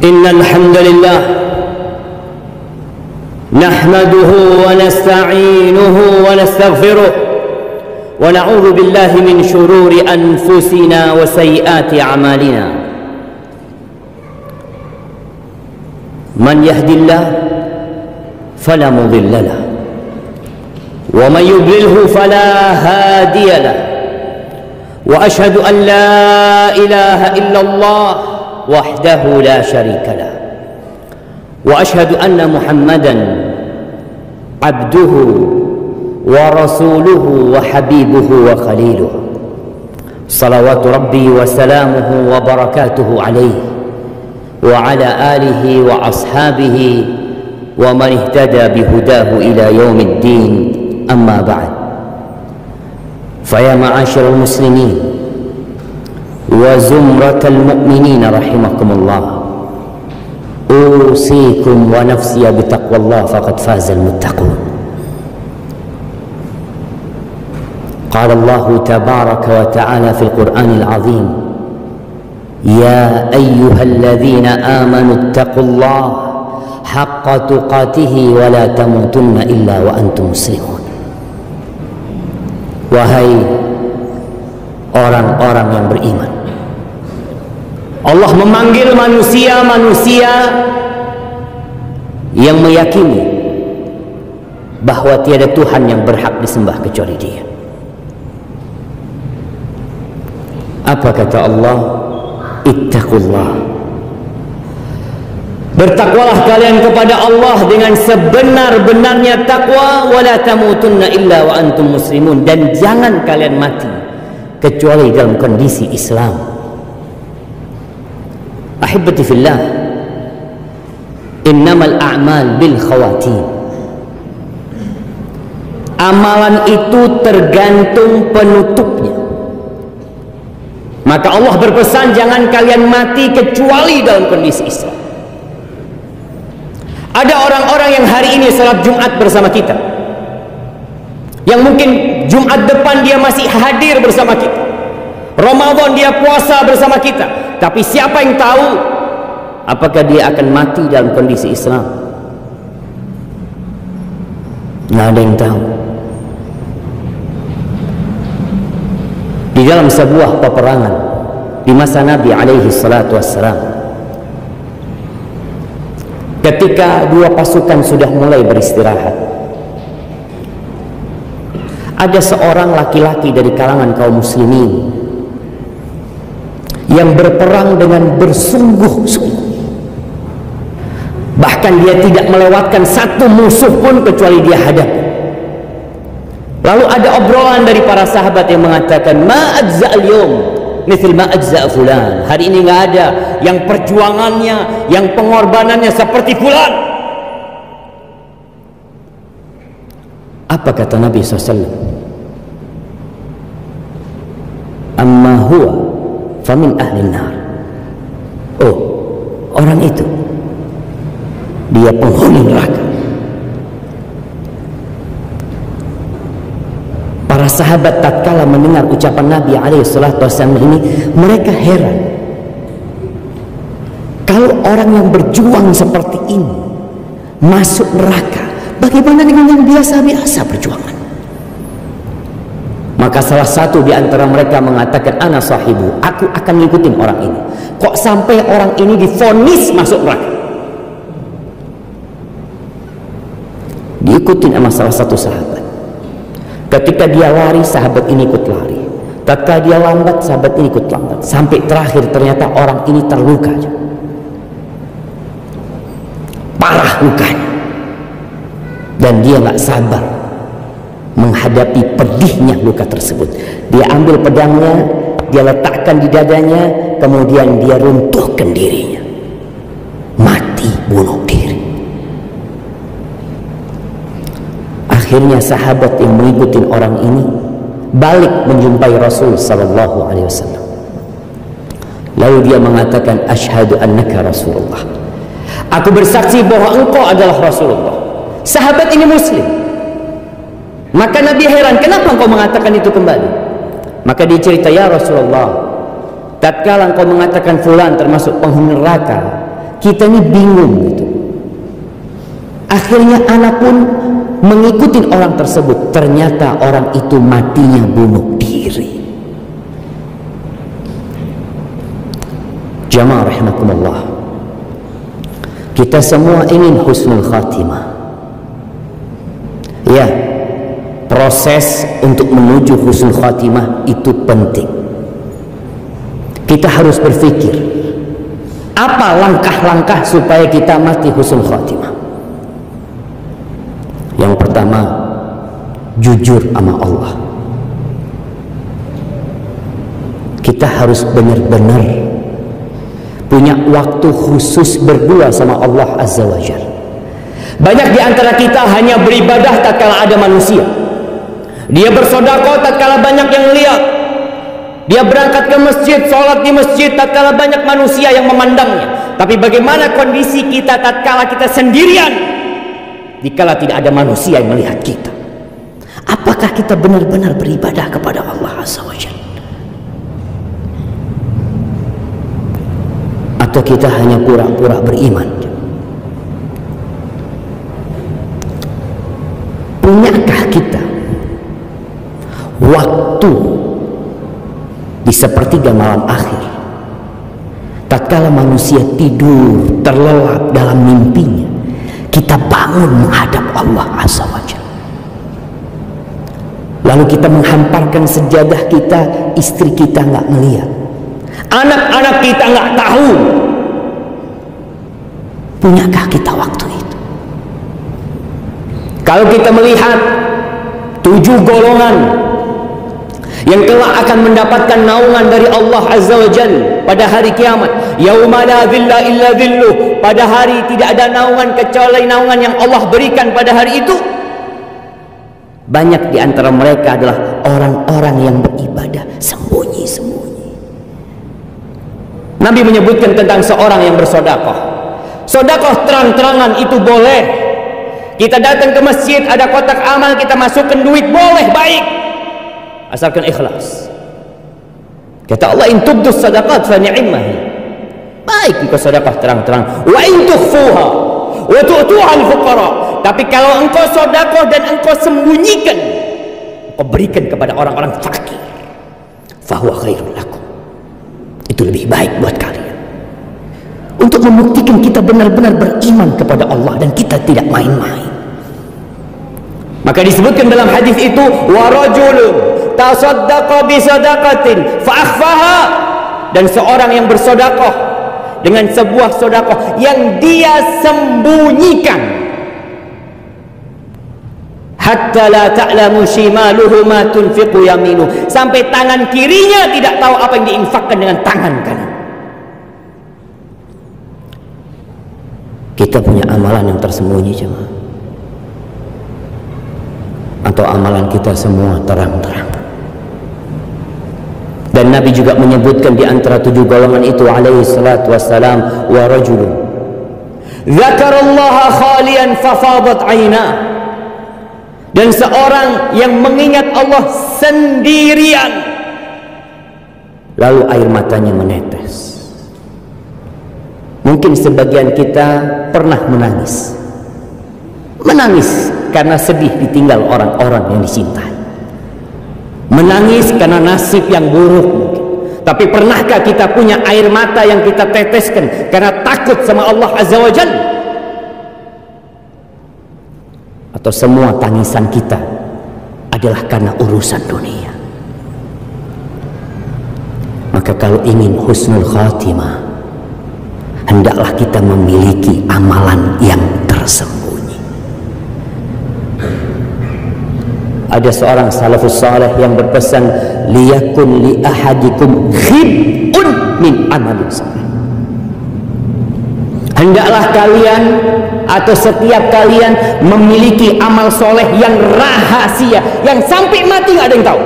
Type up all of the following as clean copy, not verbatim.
Innal hamdalillah nahmaduhu wa nasta'inuhu wa nastaghfiruh wa na'udzu billahi min shururi anfusina wa sayyiati a'malina. Man yahdihillahu fala mudilla lahu wa man yudlilhu fala hadiya lahu. Wa ashhadu an la ilaha illallah wahdahu la syarika lah wa ashhadu anna Muhammadan abduhu wa rasuluhu wa habibuhu wa khaliluhu salawatu rabbi wa salamuhu wa barakatuhu alaihi wa ala alihi wa ashabihi wa man ihtada bihudahu ila yaumiddin. Amma ba'd, faya ma'asyiral muslimin wa zumratal mu'minin rahimakumullah, usikum wa nafsiya bitaqwallah faqad fazal muttaqun. Qala Allah tabaraka wa ta'ala fil Qur'anil azim, ya ayyuhalladzina amanu ittaqullaha haqqa tuqatih wa la tamutunna illa wa antum muslimun. Wahai orang-orang yang beriman, Allah memanggil manusia-manusia yang meyakini bahwa tiada Tuhan yang berhak disembah kecuali Dia. Apa kata Allah? Ittaqullah, bertakwalah kalian kepada Allah dengan sebenar-benarnya takwa, wala tamutunna illa wa antum muslimun, dan jangan kalian mati kecuali dalam kondisi Islam. Ahibati fillah, innamal a'mal bil khawatim. Amalan itu tergantung penutupnya. Maka Allah berpesan jangan kalian mati kecuali dalam kondisi Islam. Ada orang-orang yang hari ini salat Jumat bersama kita, yang mungkin Jumat depan dia masih hadir bersama kita, Ramadan dia puasa bersama kita, tapi siapa yang tahu apakah dia akan mati dalam kondisi Islam? Nggak ada yang tahu. Di dalam sebuah peperangan di masa Nabi alaihi salatu wassalam, ketika dua pasukan sudah mulai beristirahat, ada seorang laki-laki dari kalangan kaum muslimin yang berperang dengan bersungguh-sungguh. Bahkan dia tidak melewatkan satu musuh pun kecuali dia hadapi. Lalu ada obrolan dari para sahabat yang mengatakan, ma ajza'al yawm mithl ma ajza'a fulan. Hari ini nggak ada yang perjuangannya, yang pengorbanannya seperti fulan. Apa kata Nabi SAW? Amma huwa famin ahlin nar. Oh, orang itu dia penghuni neraka. Para sahabat tatkala mendengar ucapan Nabi SAW ini, mereka heran. Kalau orang yang berjuang seperti ini masuk neraka, bagaimana dengan yang biasa-biasa perjuangan? Maka salah satu di antara mereka mengatakan, ana sahibu, aku akan ngikutin orang ini. Kok sampai orang ini divonis masuk neraka? Diikutin sama salah satu sahabat. Ketika dia lari, sahabat ini ikut lari. Tatkala dia lambat, sahabat ini ikut lambat. Sampai terakhir ternyata orang ini terluka, parah lukanya, dan dia nggak sabar menghadapi pedihnya luka tersebut. Dia ambil pedangnya, dia letakkan di dadanya, kemudian dia runtuhkan dirinya, mati bunuh diri. Akhirnya sahabat yang mengikuti orang ini balik menjumpai Rasul sallallahu alaihi wasallam. Lalu dia mengatakan, asyhadu annaka Rasulullah. Aku bersaksi bahwa engkau adalah Rasulullah. Sahabat ini muslim. Maka Nabi heran, kenapa engkau mengatakan itu kembali? Maka dia cerita, ya Rasulullah, tatkala engkau mengatakan fulan termasuk penghuni neraka, kita ini bingung gitu. Akhirnya anak pun mengikuti orang tersebut. Ternyata orang itu matinya bunuh diri. Jamaah rahimakumullah, kita semua ingin husnul khatimah. Ya, proses untuk menuju husnul khatimah itu penting. Kita harus berpikir, apa langkah-langkah supaya kita mati husnul khatimah? Yang pertama, jujur sama Allah. Kita harus benar-benar punya waktu khusus berdua sama Allah Azza wa Jalla. Banyak di antara kita hanya beribadah tatkala ada manusia. Dia bersedekah tatkala banyak yang lihat. Dia berangkat ke masjid, sholat di masjid tatkala banyak manusia yang memandangnya. Tapi bagaimana kondisi kita tatkala kita sendirian, dikala tidak ada manusia yang melihat kita? Apakah kita benar-benar beribadah kepada Allah Azza wa Jalla? Atau kita hanya pura-pura beriman? Punyakah kita waktu di sepertiga malam akhir, tatkala manusia tidur terlelap dalam mimpinya, kita bangun menghadap Allah Azza wa Jalla, lalu kita menghamparkan sejadah kita, istri kita nggak melihat, anak-anak kita nggak tahu? Punyakah kita waktu itu? Kalau kita melihat 7 golongan yang kelak akan mendapatkan naungan dari Allah Azza wa Jalla pada hari kiamat, yauma la dhilla illa dhilluh, pada hari tidak ada naungan kecuali naungan yang Allah berikan pada hari itu, banyak di antara mereka adalah orang-orang yang beribadah sembunyi-sembunyi. Nabi menyebutkan tentang seorang yang bersedekah. Sedekah terang-terangan itu boleh. Kita datang ke masjid, ada kotak amal, kita masukkan duit, boleh, baik, asalkan ikhlas. Kata Allah, in tubdus sadaqat fa ni'mah, baik engkau sedekah terang-terang. Wa in tukhfuha wa tu'tuha al-fuqara, tapi kalau engkau sedekah dan engkau sembunyikan, engkau berikan kepada orang-orang fakir, fa huwa khairul lakum, itu lebih baik buat kalian. Untuk membuktikan kita benar-benar beriman kepada Allah dan kita tidak main-main. Maka disebutkan dalam hadis itu, wa rajulun tasaddaqa bi sadaqatin fa akhfaha, dan seorang yang bersedekah dengan sebuah sedekah yang dia sembunyikan, hatta la ta'lamu shimaluhu ma tunfiqu yaminuhu, sampai tangan kirinya tidak tahu apa yang diinfakkan dengan tangan kanan. Kita punya amalan yang tersembunyi jemaah, atau amalan kita semua terang-terang? Dan Nabi juga menyebutkan di antara 7 golongan itu alaihi salatu wassalam, wa rajulun dzakarallaha khalian fafadat aina, dan seorang yang mengingat Allah sendirian lalu air matanya menetes. Mungkin sebagian kita pernah menangis karena sedih ditinggal orang-orang yang dicintai, menangis karena nasib yang buruk mungkin. Tapi pernahkah kita punya air mata yang kita teteskan karena takut sama Allah Azza wa Jalla? Atau semua tangisan kita adalah karena urusan dunia? Maka kalau ingin husnul khatimah, hendaklah kita memiliki amalan yang tersembunyi. Ada seorang salafus saleh yang berpesan, liyakun li ahadikum khib'un min amalin saleh. Hendaklah kalian atau setiap kalian memiliki amal soleh yang rahasia, yang sampai mati nggak ada yang tahu.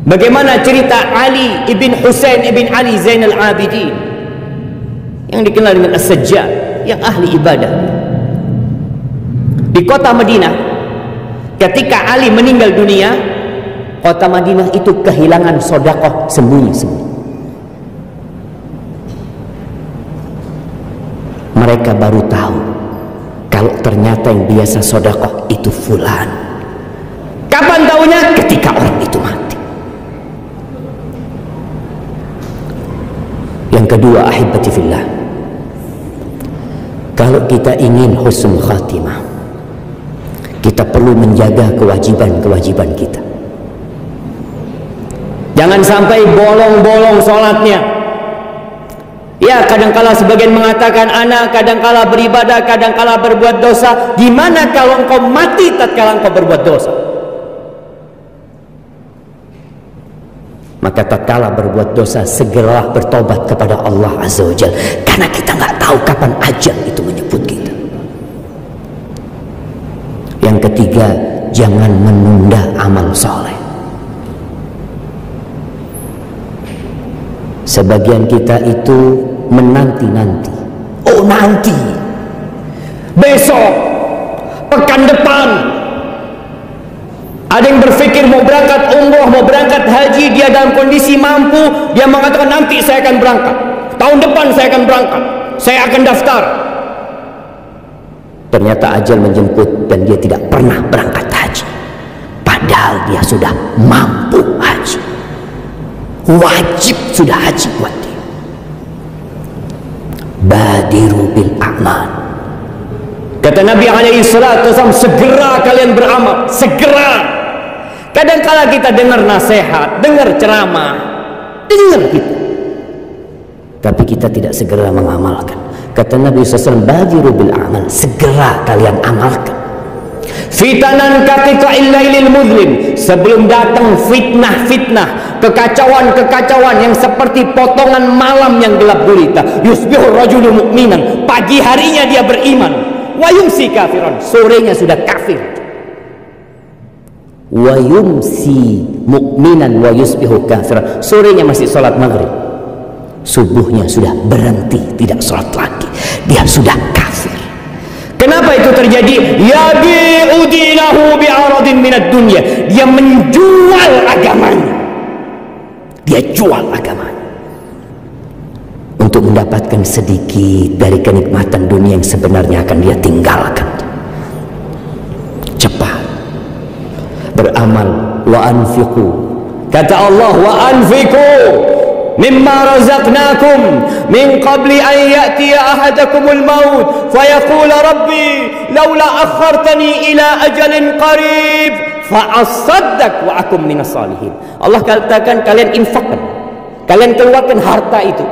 Bagaimana cerita Ali ibn Husain ibn Ali Zainal Abidin yang dikenal dengan As-Sajjad, yang ahli ibadah di kota Madinah. Ketika Ali meninggal dunia, kota Madinah itu kehilangan sedekah sembunyi-sembunyi. Mereka baru tahu kalau ternyata yang biasa sedekah itu fulan. Kapan tahunya? Ketika orang itu mati. Yang kedua, ahibati fillah, kalau kita ingin husnul khatimah, kita perlu menjaga kewajiban-kewajiban kita. Jangan sampai bolong-bolong sholatnya. Ya, kadangkala sebagian mengatakan, anak kadangkala beribadah, kadangkala berbuat dosa. Gimana kalau engkau mati tatkala engkau berbuat dosa? Maka tatkala berbuat dosa, segeralah bertobat kepada Allah Azza wa Jalla, karena kita nggak tahu kapan ajal itu menyebut kita. Yang ketiga, jangan menunda amal soleh. Sebagian kita itu menanti-nanti. Oh, nanti, besok, pekan depan. Ada yang berpikir mau berangkat umroh, mau berangkat haji, dia dalam kondisi mampu, dia mengatakan nanti saya akan berangkat, tahun depan saya akan berangkat, saya akan daftar. Ternyata ajal menjemput dan dia tidak pernah berangkat haji, padahal dia sudah mampu haji, wajib sudah haji buat dia. Badiru bil a'mal, kata Nabi SAW, segera kalian beramal, segera. Kadangkala kita dengar nasihat, dengar ceramah, dengar gitu, tapi kita tidak segera mengamalkan. Kata Nabi SAW, badiru bil a'mal, segera kalian amalkan. Fitanan kaqita'il lailil muzlim, sebelum datang fitnah-fitnah, kekacauan-kekacauan yang seperti potongan malam yang gelap gulita. Yusbihu rajulu mu'minan, pagi harinya dia beriman, wa yumsi kafiran, sorenya sudah kafir. Wa yumsi mu'minan wa yusbihu kafiran, sorenya masih salat maghrib, subuhnya sudah berhenti tidak salat lagi, dia sudah kafir. Kenapa itu terjadi? Yabi'u dinahu bi'aradin minad dunya, dia menjual agamanya, dia jual agamanya untuk mendapatkan sedikit dari kenikmatan dunia yang sebenarnya akan dia tinggalkan. Cepat beramal. Wa anfiqu, kata Allah, wa anfiqu mimma razaqnakum min qabli an ya'tiya ahadakumul maut fayaqula rabbi laula akhartani ila ajalin qarib fa asaddaq wa akum minas salihin. Allah katakan, kalian infakkan, kalian keluarkan harta itu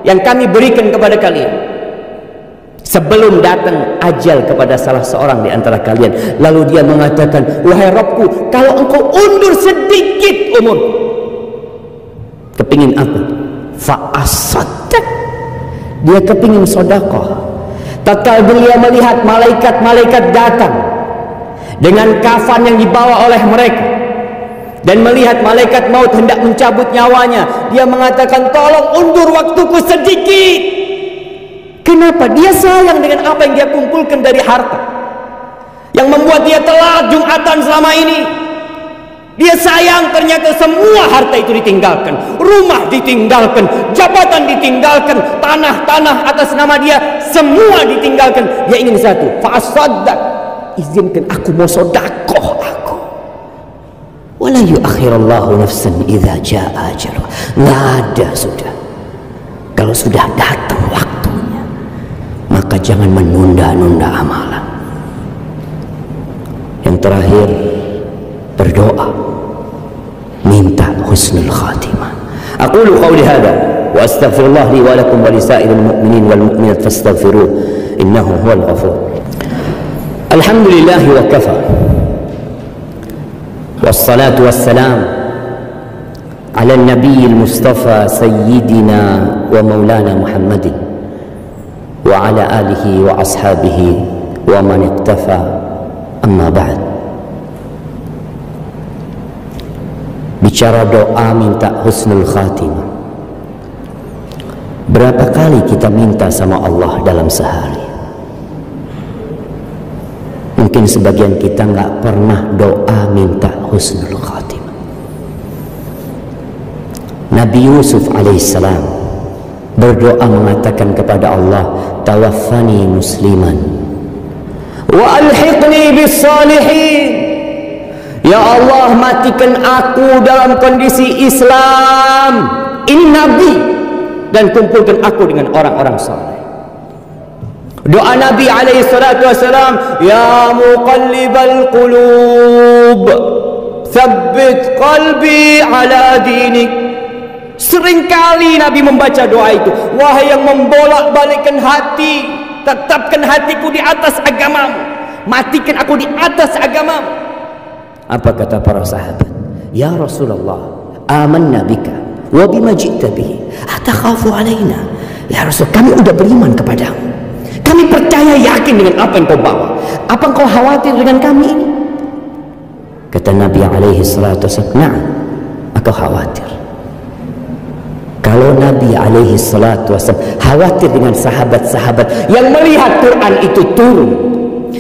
yang kami berikan kepada kalian sebelum datang ajal kepada salah seorang di antara kalian. Lalu dia mengatakan, wahai Rabbku, kalau engkau undur sedikit umur, kepingin apa? Fa'asaddaq, dia kepingin sedekah. Tatkala beliau melihat malaikat-malaikat datang dengan kafan yang dibawa oleh mereka dan melihat malaikat maut hendak mencabut nyawanya, dia mengatakan, tolong undur waktuku sedikit. Kenapa? Dia sayang dengan apa yang dia kumpulkan dari harta yang membuat dia telat Jumatan selama ini. Dia sayang, ternyata semua harta itu ditinggalkan, rumah ditinggalkan, jabatan ditinggalkan, tanah-tanah atas nama dia semua ditinggalkan. Dia ingin satu, fa'asaddaq, izinkan aku mau sedekah aku. Wala yu'akhirallahu nafsan idza jaa ajaluha. Nggak ada sudah. Kalau sudah datang waktunya, maka jangan menunda-nunda amalan. Yang terakhir, berdoa, minta husnul khatimah. Aqulu qawli hadha wa astaghfirullah li wa lakum wa lisairil mu'minin wal mu'minat fastaghfiruh innahu huwal ghafur. Alhamdulillah wa kafa, wassalatu wassalam ala nabiyil mustafa sayyidina wa maulana Muhammadin wa ala alihi wa ashabihi wa man iqtafa, amma ba'd. Bicara doa minta husnul khatimah, berapa kali kita minta sama Allah dalam sehari? Mungkin sebagian kita nggak pernah doa minta husnul khatimah. Nabi Yusuf alaihissalam berdoa mengatakan kepada Allah, tawaffani musliman wa alhiqni bis salihin. Ya Allah, matikan aku dalam kondisi Islam, ini Nabi, dan kumpulkan aku dengan orang-orang saleh. Doa Nabi alaihi salatu wasalam, ya muqallibal qulub tsabbit qalbi ala dinik. Seringkali Nabi membaca doa itu, wahai yang membolak-balikkan hati, tetapkan hatiku di atas agamamu, matikan aku di atas agamamu. Apa kata para sahabat? Ya Rasulullah, amanna bika wa bima ji'ta bihi, atakhafu alaina. Ya Rasul, kami sudah beriman kepadamu, kami percaya yakin dengan apa yang kau bawa. Apa kau khawatir dengan kami ini? Kata Nabi alaihi salatu wasallam, na'am, aku khawatir. Kalau Nabi alaihi salatu wasallam khawatir dengan sahabat-sahabat yang melihat Quran itu turun,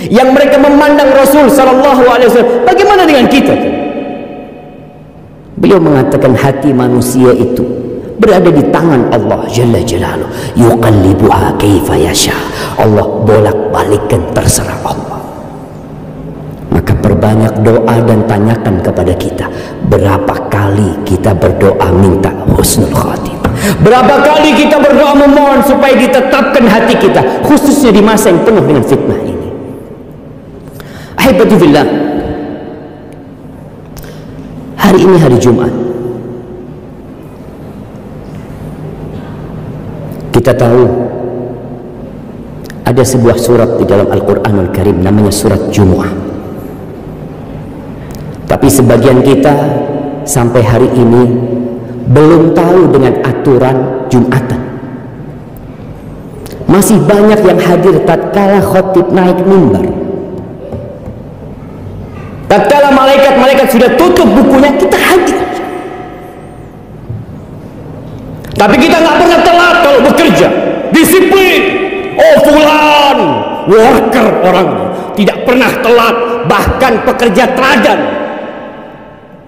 yang mereka memandang Rasul sallallahu alaihi wasallam, bagaimana dengan kita? Beliau mengatakan hati manusia itu berada di tangan Allah Jalla Jalaluhu, yuqallibuha kaifa yasha. Allah bolak-balikkan, terserah Allah. Maka perbanyak doa dan tanyakan kepada kita, berapa kali kita berdoa minta husnul khatimah, berapa kali kita berdoa memohon supaya ditetapkan hati kita, khususnya di masa yang penuh dengan fitnah ini. Ahibati fillah, hari ini hari Jumat, kita tahu ada sebuah surat di dalam Al-Quranul Karim namanya surat Jumu'ah. Tapi sebagian kita sampai hari ini belum tahu dengan aturan Jumatan. Masih banyak yang hadir tatkala khatib naik mimbar, tatkala malaikat sudah tutup bukunya, kita hadir. Tapi kita nggak pernah telat kalau bekerja, disiplin. Oh, fulan worker orangnya, tidak pernah telat, bahkan pekerja teladan.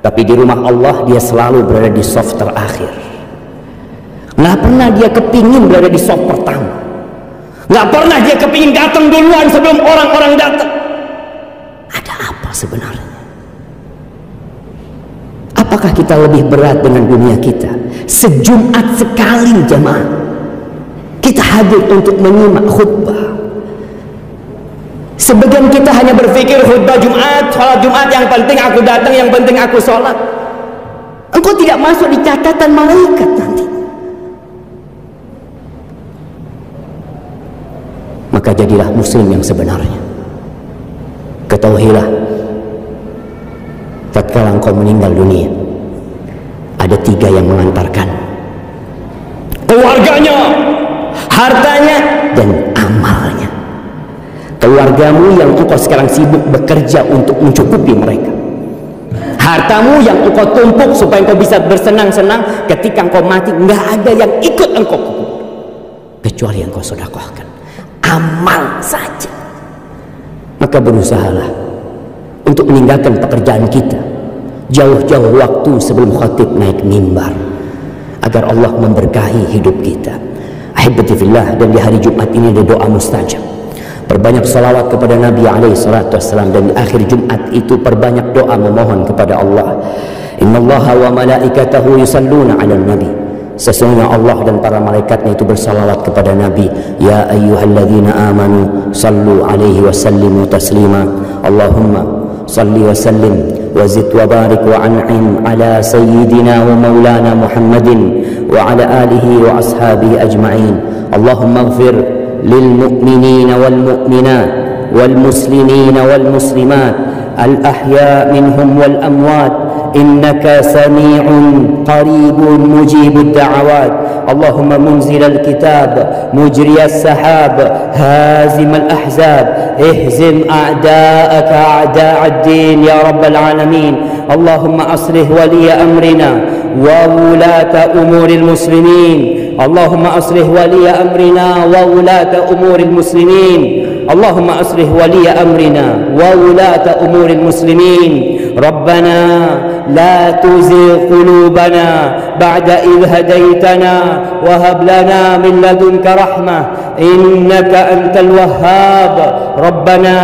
Tapi di rumah Allah dia selalu berada di saf terakhir. Nggak pernah dia kepingin berada di saf pertama. Nggak pernah dia kepingin datang duluan sebelum orang-orang datang. Ada apa sebenarnya? Apakah kita lebih berat dengan dunia kita? Sejumat sekali jemaah kita hadir untuk menyimak khutbah. Sebagian kita hanya berpikir khutbah Jumat, sholat Jumat, yang penting aku datang, yang penting aku sholat. Engkau tidak masuk di catatan malaikat nanti. Maka jadilah muslim yang sebenarnya. Ketahuilah, tatkala engkau meninggal dunia, ada 3 yang mengantarkan: keluarganya, hartanya, dan amalnya. Keluargamu yang engkau sekarang sibuk bekerja untuk mencukupi mereka, hartamu yang engkau tumpuk supaya engkau bisa bersenang-senang, ketika engkau mati nggak ada yang ikut engkau kubur kecuali yang engkau sedekahkan. Amal saja. Maka berusahalah untuk meninggalkan pekerjaan kita jauh-jauh waktu sebelum khatib naik mimbar, agar Allah memberkahi hidup kita. Ahibati fillah, dan di hari Jumat ini ada doa mustajab. Perbanyak salawat kepada Nabi alaihi salatu wassalam, dan di akhir Jumat itu perbanyak doa memohon kepada Allah. Innallaha wa malaikatahu yusalluna 'alan nabi. Sesungguhnya Allah dan para malaikatnya itu bersalawat kepada Nabi. Ya ayyuhalladzina amanu sallu alaihi wa sallimu taslima. Allahumma salli wa sallim wa zid wa barik wa an'im ala sayyidina wa maulana Muhammadin wa ala alihi wa ashabihi ajma'in. Allahumma ighfir للمؤمنين والمؤمنات والمسلمين والمسلمات الأحياء منهم والأموات إنك سميع قريب مجيب الدعوات. اللهم منزل الكتاب مجري السحاب هازم الأحزاب اهزم أعداءك أعداء الدين يا رب العالمين. اللهم أصلح ولي أمرنا وولاة أمور المسلمين. اللهم أصلح ولي أمرنا وولاة أمور المسلمين. اللهم أصلح ولي أمرنا وولاة أمور المسلمين. ربنا لا تزغ قلوبنا بعد إذ هديتنا وهب لنا من لدنك رحمة إنك أنت الوهاب ربنا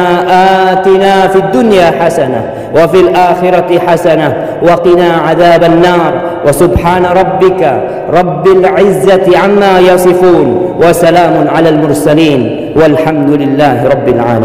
آتنا في الدنيا حسنة وفي الآخرة حسنة وقنا عذاب النار وسبحان ربك رب العزة عما يصفون وسلام على المرسلين والحمد لله رب العالمين.